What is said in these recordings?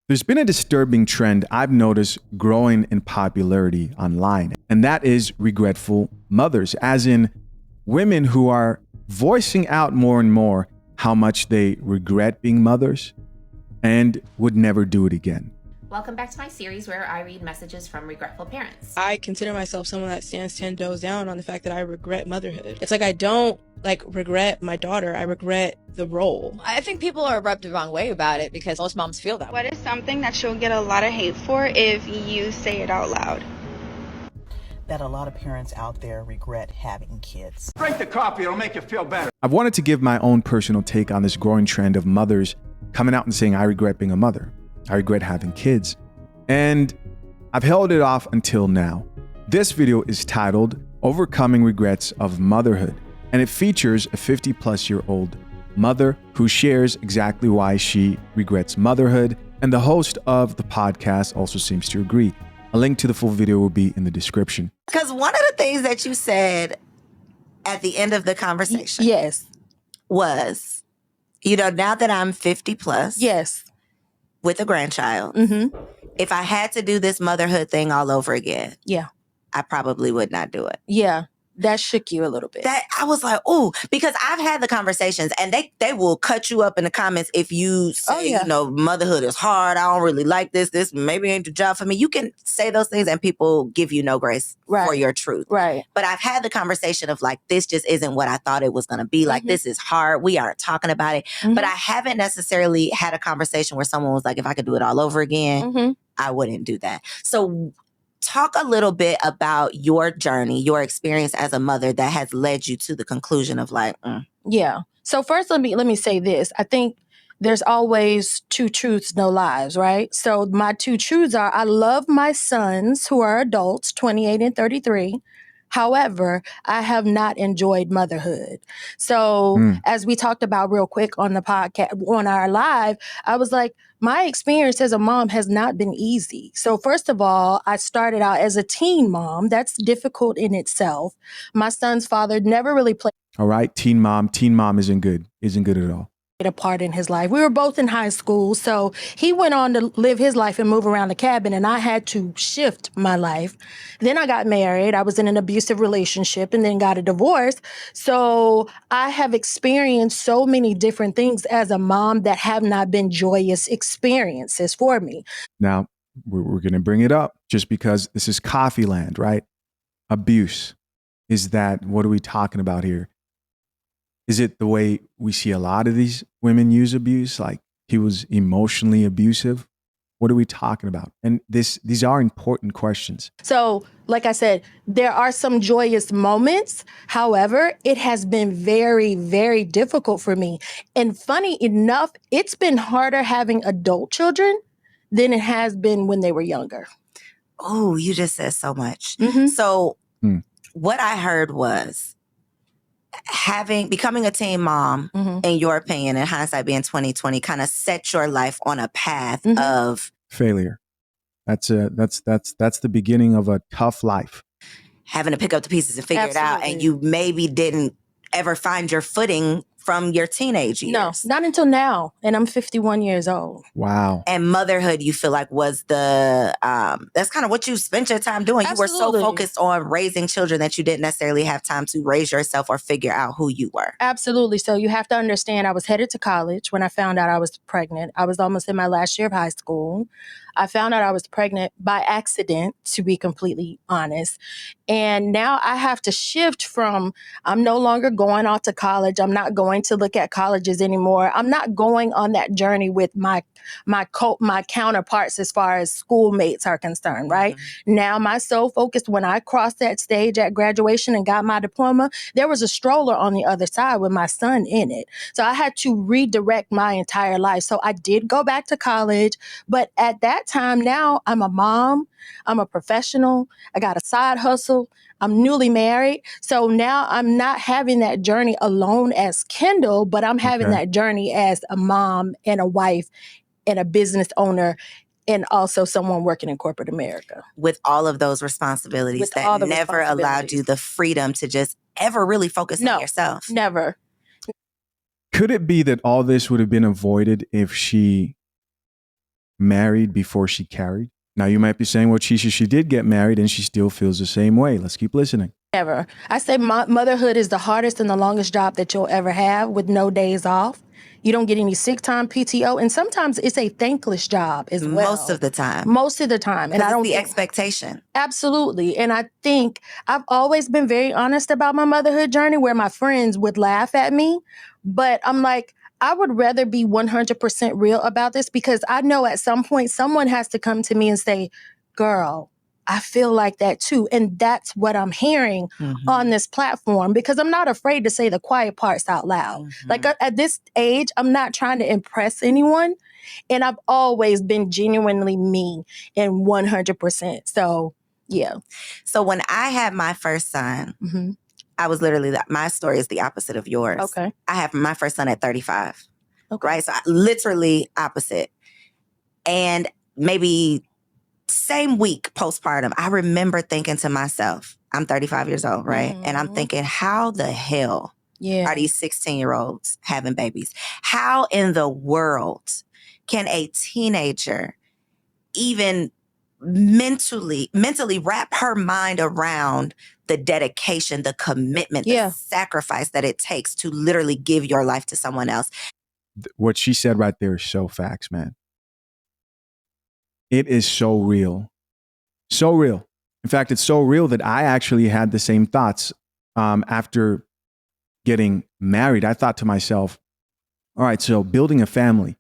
There's been a disturbing trend I've noticed growing in popularity online, and that is regretful mothers, as in women who are voicing out more and more how much they regret being mothers and would never do it again. Welcome back to my series where I read messages from regretful parents. I consider myself someone that stands 10 toes down on the fact that I regret motherhood. It's like I don't regret my daughter, I regret the role. I think people are rubbed the wrong way about it because most moms feel that way. What is something that you'll get a lot of hate for if you say it out loud? That a lot of parents out there regret having kids. Drink the coffee, it'll make you feel better. I've wanted to give my own personal take on this growing trend of mothers coming out and saying, I regret being a mother. I regret having kids. And I've held it off until now. This video is titled Overcoming Regrets of Motherhood, and it features a 50-plus-year-old mother who shares exactly why she regrets motherhood, and the host of the podcast also seems to agree. A link to the full video will be in the description. Because one of the things that you said at the end of the conversation was, now that I'm 50 plus with a grandchild, if I had to do this motherhood thing all over again, I probably would not do it. Yeah, that shook you a little bit. That I was like, oh, because I've had the conversations and they will cut you up in the comments if you say, motherhood is hard. I don't really like this. This maybe ain't the job for me. You can say those things and people give you no grace for your truth. Right. But I've had the conversation of like, this just isn't what I thought it was going to be. Like, this is hard. We aren't talking about it. But I haven't necessarily had a conversation where someone was like, if I could do it all over again, I wouldn't do that. So talk a little bit about your journey, your experience as a mother that has led you to the conclusion of like, Yeah. So first, let me say this. I think there's always two truths, no lies, right? So my two truths are, I love my sons who are adults, 28 and 33. However, I have not enjoyed motherhood. So as we talked about real quick on the podcast, on our live, I was like, my experience as a mom has not been easy. So first of all, I started out as a teen mom. That's difficult in itself. My son's father never really played All right, teen mom isn't good at all. a part in his life. We were both in high school, so he went on to live his life and move around the cabin, and I had to shift my life. Then I got married. I was in an abusive relationship and then got a divorce. So I have experienced so many different things as a mom that have not been joyous experiences for me. Now, we're going to bring it up just because this is coffee land, right? Abuse. What are we talking about here? Is it the way we see a lot of these women use abuse? Like he was emotionally abusive? What are we talking about? And these are important questions. So, like I said, there are some joyous moments. However, it has been very, very difficult for me. And funny enough, it's been harder having adult children than it has been when they were younger. oh, you just said so much. So what I heard was becoming a teen mom, in your opinion, in hindsight being 2020, kind of set your life on a path of failure. That's the beginning of a tough life. Having to pick up the pieces and figure it out, and you maybe didn't ever find your footing from your teenage years. No, not until now, and I'm 51 years old. Wow. And motherhood, you feel like was that's kind of what you spent your time doing. Absolutely. You were so focused on raising children that you didn't necessarily have time to raise yourself or figure out who you were. Absolutely. So you have to understand, I was headed to college when I found out I was pregnant. I was almost in my last year of high school. I found out I was pregnant by accident, to be completely honest. And now I have to shift from, I'm no longer going off to college. I'm not going to look at colleges anymore. I'm not going on that journey with my counterparts as far as schoolmates are concerned, right? Now my sole focus, when I crossed that stage at graduation and got my diploma, there was a stroller on the other side with my son in it. So I had to redirect my entire life. So I did go back to college, but at that time now, I'm a mom, I'm a professional, I got a side hustle, I'm newly married. So now I'm not having that journey alone as Kendall, but I'm having that journey as a mom and a wife and a business owner and also someone working in corporate America. With all of those responsibilities that never allowed you the freedom to just ever really focus on yourself. Never. Could it be that all this would have been avoided if she married before she carried? Now you might be saying, well, Chisha, she did get married and she still feels the same way. Let's keep listening. Ever. I say motherhood is the hardest and the longest job that you'll ever have with no days off. You don't get any sick time, PTO, and sometimes it's a thankless job as well. Most of the time. Most of the time. And I don't the expectation. Absolutely. And I think I've always been very honest about my motherhood journey where my friends would laugh at me. But I'm like, I would rather be 100% real about this because I know at some point someone has to come to me and say, girl, I feel like that too. And that's what I'm hearing on this platform because I'm not afraid to say the quiet parts out loud. Like at this age, I'm not trying to impress anyone. And I've always been genuinely me and 100%. So, yeah. So when I had my first son, I was literally, my story is the opposite of yours. Okay. I had my first son at 35. Okay. Right? So literally opposite. And maybe same week postpartum, I remember thinking to myself, I'm 35 years old, right? And I'm thinking, how the hell are these 16-year-olds having babies? How in the world can a teenager even mentally wrap her mind around the dedication, the commitment, the sacrifice that it takes to literally give your life to someone else? What she said right there is so facts, man. It is so real. So real. In fact, it's so real that I actually had the same thoughts after getting married. I thought to myself, all right, so building a family,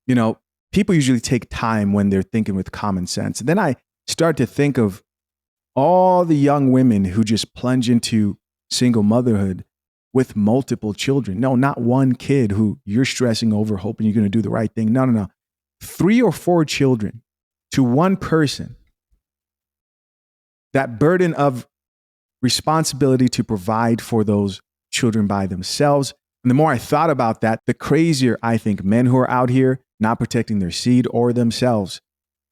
you know, people usually take time when they're thinking with common sense. And then I start to think of all the young women who just plunge into single motherhood with multiple children. No, not one kid who you're stressing over, hoping you're going to do the right thing. No. 3 or 4 children to one person. That burden of responsibility to provide for those children by themselves. And the more I thought about that, the crazier I think men who are out here not protecting their seed or themselves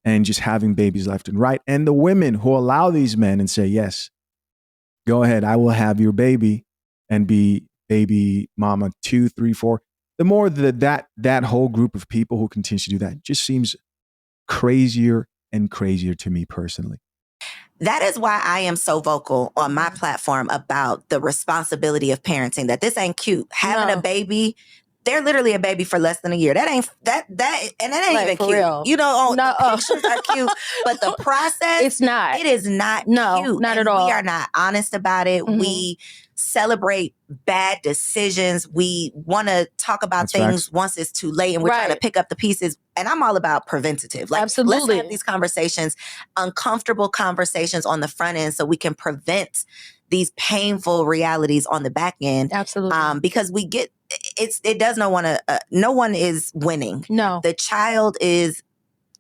and just having babies left and right. And the women who allow these men and say, yes, go ahead, I will have your baby and be baby mama 2, 3, 4. The more that whole group of people who continue to do that just seems crazier and crazier to me personally. That is why I am so vocal on my platform about the responsibility of parenting, that this ain't cute. Having a baby, they're literally a baby for less than a year. That ain't even cute. Real. You know, the pictures are cute, but the process, it's not. It is not cute. Not at all. We are not honest about it. We celebrate bad decisions. We want to talk about things once it's too late, and we're trying to pick up the pieces. And I'm all about preventative. Like, absolutely. Let's have these conversations, uncomfortable conversations on the front end, so we can prevent these painful realities on the back end. Absolutely. Because we get no one is winning. No. The child is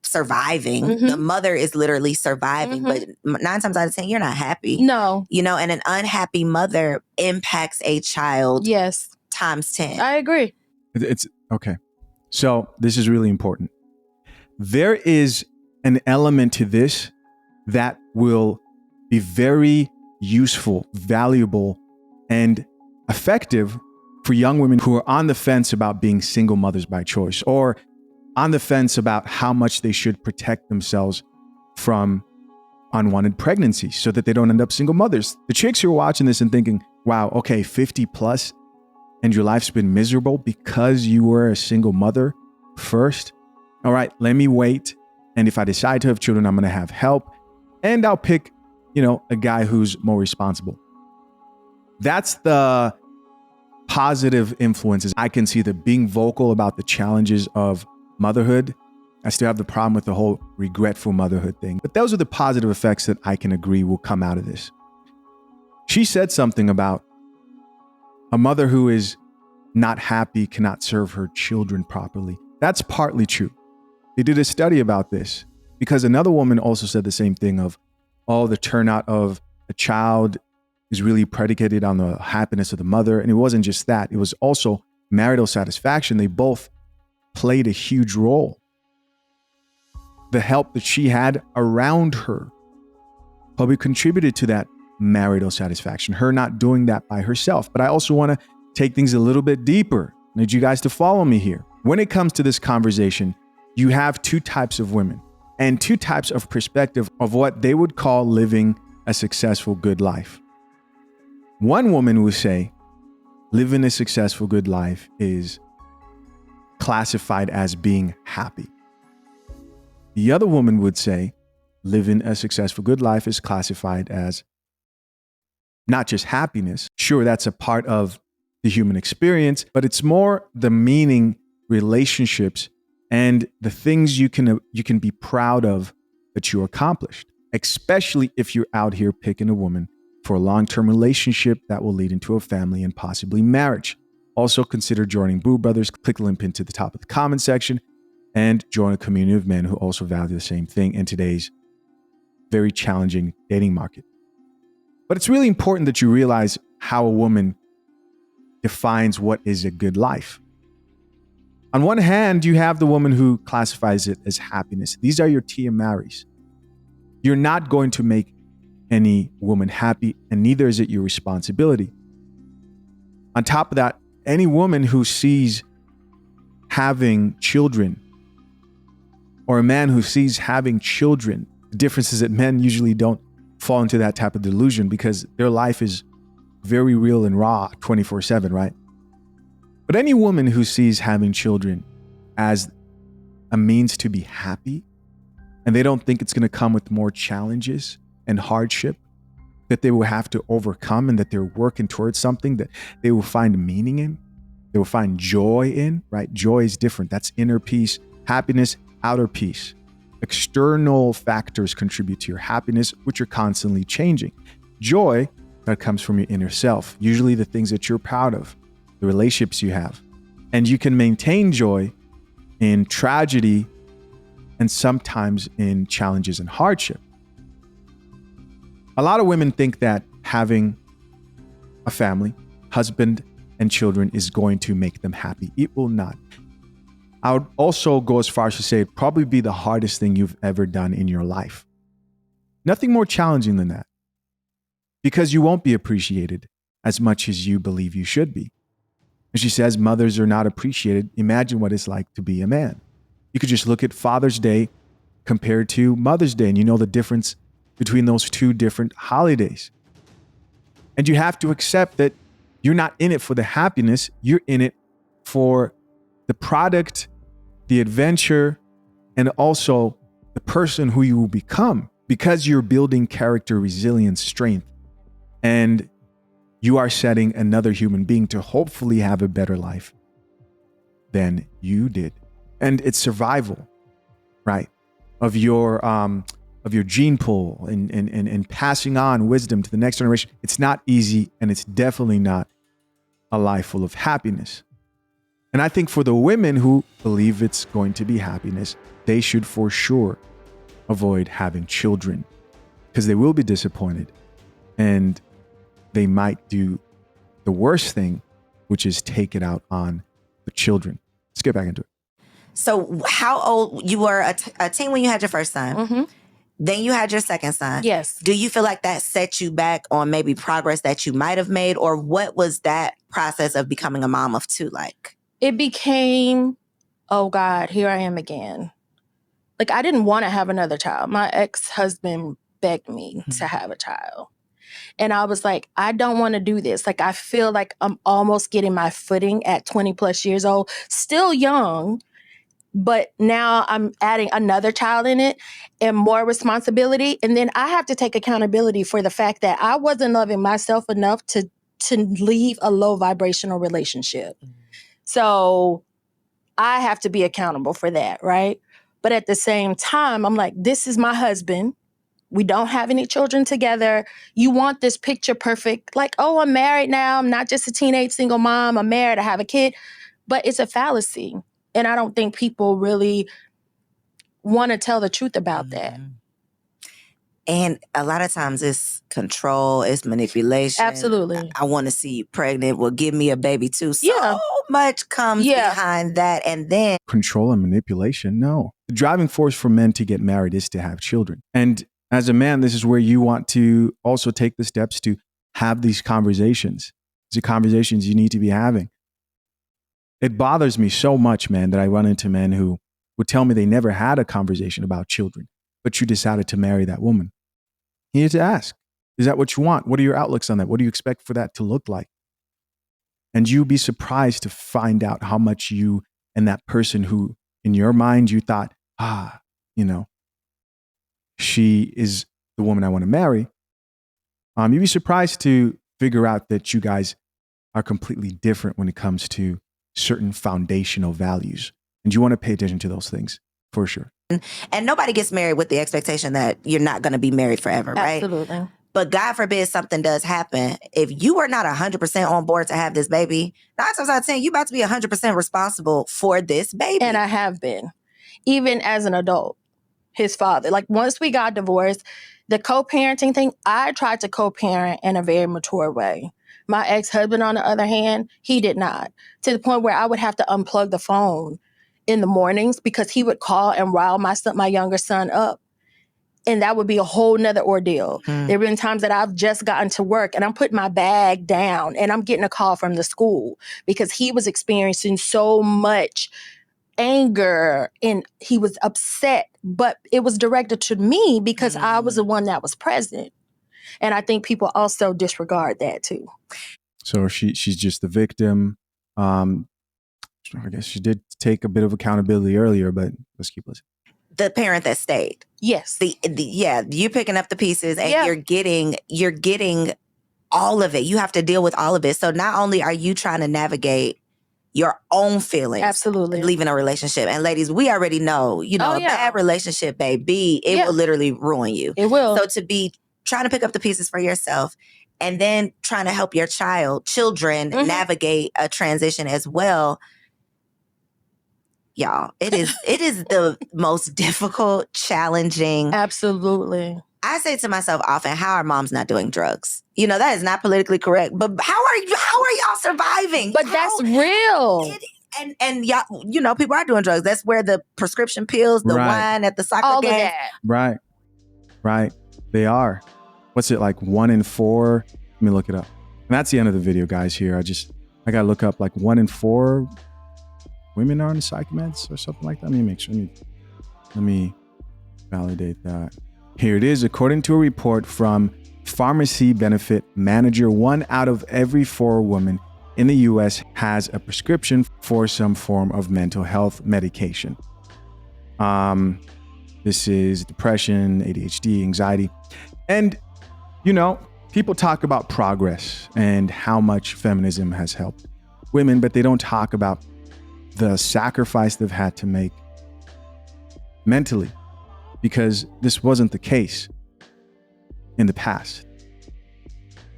surviving. The mother is literally surviving. But 9 times out of 10, you're not happy. No. You know, and an unhappy mother impacts a child times 10. I agree. It's okay. So this is really important. There is an element to this that will be very useful, valuable, and effective for young women who are on the fence about being single mothers by choice, or on the fence about how much they should protect themselves from unwanted pregnancies so that they don't end up single mothers. The chicks who are watching this and thinking, wow, okay, 50 plus and your life's been miserable because you were a single mother first. All right, let me wait. And if I decide to have children, I'm going to have help, and I'll pick, a guy who's more responsible. That's the positive influences. I can see that being vocal about the challenges of motherhood. I still have the problem with the whole regretful motherhood thing, but those are the positive effects that I can agree will come out of this. She said something about a mother who is not happy cannot serve her children properly. That's partly true. They did a study about this because another woman also said the same thing of, the turnout of a child is really predicated on the happiness of the mother. And it wasn't just that. It was also marital satisfaction. They both played a huge role. The help that she had around her probably contributed to that marital satisfaction, her not doing that by herself. But I also want to take things a little bit deeper. I need you guys to follow me here. When it comes to this conversation, you have two types of women and two types of perspective of what they would call living a successful, good life. One woman would say living a successful, good life is classified as being happy. The other woman would say living a successful, good life is classified as not just happiness. Sure, that's a part of the human experience, but it's more the meaning, relationships, and the things you can be proud of that you accomplished, especially if you're out here picking a woman for a long-term relationship that will lead into a family and possibly marriage. Also consider joining Boo Brothers. Click the link pinned to the top of the comment section and join a community of men who also value the same thing in today's very challenging dating market. But it's really important that you realize how a woman defines what is a good life. On one hand, you have the woman who classifies it as happiness. These are your Tia Marys. You're not going to make any woman happy, and neither is it your responsibility. On top of that, any woman who sees having children, or a man who sees having children, the difference is that men usually don't fall into that type of delusion because their life is very real and raw 24/7, right? But any woman who sees having children as a means to be happy, and they don't think it's going to come with more challenges and hardship that they will have to overcome, and that they're working towards something that they will find meaning in, they will find joy in, right? Joy is different. That's inner peace. Happiness, outer peace. External factors contribute to your happiness, which are constantly changing. Joy, that comes from your inner self, usually the things that you're proud of, the relationships you have. And you can maintain joy in tragedy and sometimes in challenges and hardship. A lot of women think that having a family, husband, and children is going to make them happy. It will not. I would also go as far as to say it'd probably be the hardest thing you've ever done in your life. Nothing more challenging than that, because you won't be appreciated as much as you believe you should be. And she says mothers are not appreciated. Imagine what it's like to be a man. You could just look at Father's Day compared to Mother's Day, and you know the difference between those two different holidays. And you have to accept that you're not in it for the happiness, you're in it for the product, the adventure, and also the person who you will become, because you're building character, resilience, strength, and you are setting another human being to hopefully have a better life than you did. And it's survival, right? Of your gene pool and passing on wisdom to the next generation. It's not easy, and it's definitely not a life full of happiness. And I think for the women who believe it's going to be happiness, they should for sure avoid having children, because they will be disappointed and they might do the worst thing, which is take it out on the children. Let's get back into it. So how old you were a teen when you had your first son? Mm-hmm. Then you had your second son. Yes. Do you feel like that set you back on maybe progress that you might have made? Or what was that process of becoming a mom of two like? It became, oh God, here I am again. Like, I didn't want to have another child. My ex-husband begged me to have a child. And I was like, I don't want to do this. Like, I feel like I'm almost getting my footing at 20 plus years old, still young, but now I'm adding another child in it and more responsibility. And then I have to take accountability for the fact that I wasn't loving myself enough to leave a low vibrational relationship. So I have to be accountable for that, right? But at the same time, I'm like, this is my husband. We don't have any children together. You want this picture perfect, like, oh, I'm married now. I'm not just a teenage single mom. I'm married. I have a kid. But it's a fallacy. And I don't think people really want to tell the truth about that. And a lot of times it's control, it's manipulation. Absolutely. I want to see you pregnant. Well, give me a baby too. So Yeah. much comes behind that. And then Control and manipulation? No. The driving force for men to get married is to have children. And as a man, this is where you want to also take the steps to have these conversations. These are conversations you need to be having. It bothers me so much, man, that I run into men who would tell me they never had a conversation about children, but you decided to marry that woman. You need to ask, is that what you want? What are your outlooks on that? What do you expect for that to look like? And you'd be surprised to find out how much you and that person who in your mind you thought, she is the woman I want to marry. You'd be surprised to figure out that you guys are completely different when it comes to certain foundational values. And you want to pay attention to those things for sure. And nobody gets married with the expectation that you're not going to be married forever, right? Absolutely. But God forbid something does happen. If you are not 100% on board to have this baby, 9 times out of 10, you're about to be 100% responsible for this baby. And I have been, even as an adult, his father. Like once we got divorced, the co-parenting thing, I tried to co-parent in a very mature way. My ex-husband, on the other hand, he did not. To the point where I would have to unplug the phone in the mornings because he would call and rile my younger son up. And that would be a whole nother ordeal. There have been times that I've just gotten to work and I'm putting my bag down and I'm getting a call from the school because he was experiencing so much anger and he was upset, but it was directed to me because I was the one that was present. And I think people also disregard that too. So she's just the victim. I guess she did take a bit of accountability earlier, but let's keep listening. The parent that stayed. Yes. You picking up the pieces and you're getting all of it. You have to deal with all of it. So not only are you trying to navigate your own feelings, absolutely, leaving a relationship. And ladies, we already know, a bad relationship, baby, it will literally ruin you. It will. So to be trying to pick up the pieces for yourself and then trying to help your children navigate a transition as well. Y'all, it is the most difficult, challenging. Absolutely. I say to myself often, how are moms not doing drugs? That is not politically correct, but how are y'all surviving? But that's real. And y'all, people are doing drugs. That's where the prescription pills, the wine at the soccer game. All of that. Right. They are. What's it like? 1 in 4? Let me look it up. And that's the end of the video, guys. Here, I gotta look up like 1 in 4 women are on the psych meds or something like that. Let me make sure. Let me validate that. Here it is. According to a report from Pharmacy Benefit Manager, 1 out of every 4 women in the U.S. has a prescription for some form of mental health medication. This is depression, ADHD, anxiety. And, people talk about progress and how much feminism has helped women, but they don't talk about the sacrifice they've had to make mentally, because this wasn't the case in the past.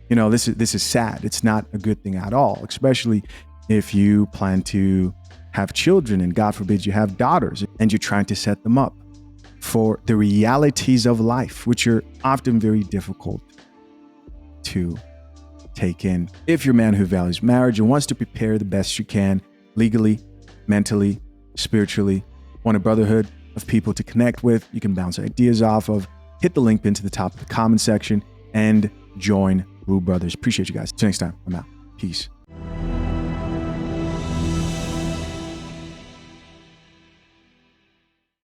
This is sad. It's not a good thing at all, especially if you plan to have children and God forbid you have daughters and you're trying to set them up for the realities of life, which are often very difficult to take in. If you're a man who values marriage and wants to prepare the best you can legally, mentally, spiritually, want a brotherhood of people to connect with, you can bounce ideas off of, hit the link pinned to the top of the comment section and join Woo Brothers. Appreciate you guys. Till next time, I'm out. Peace.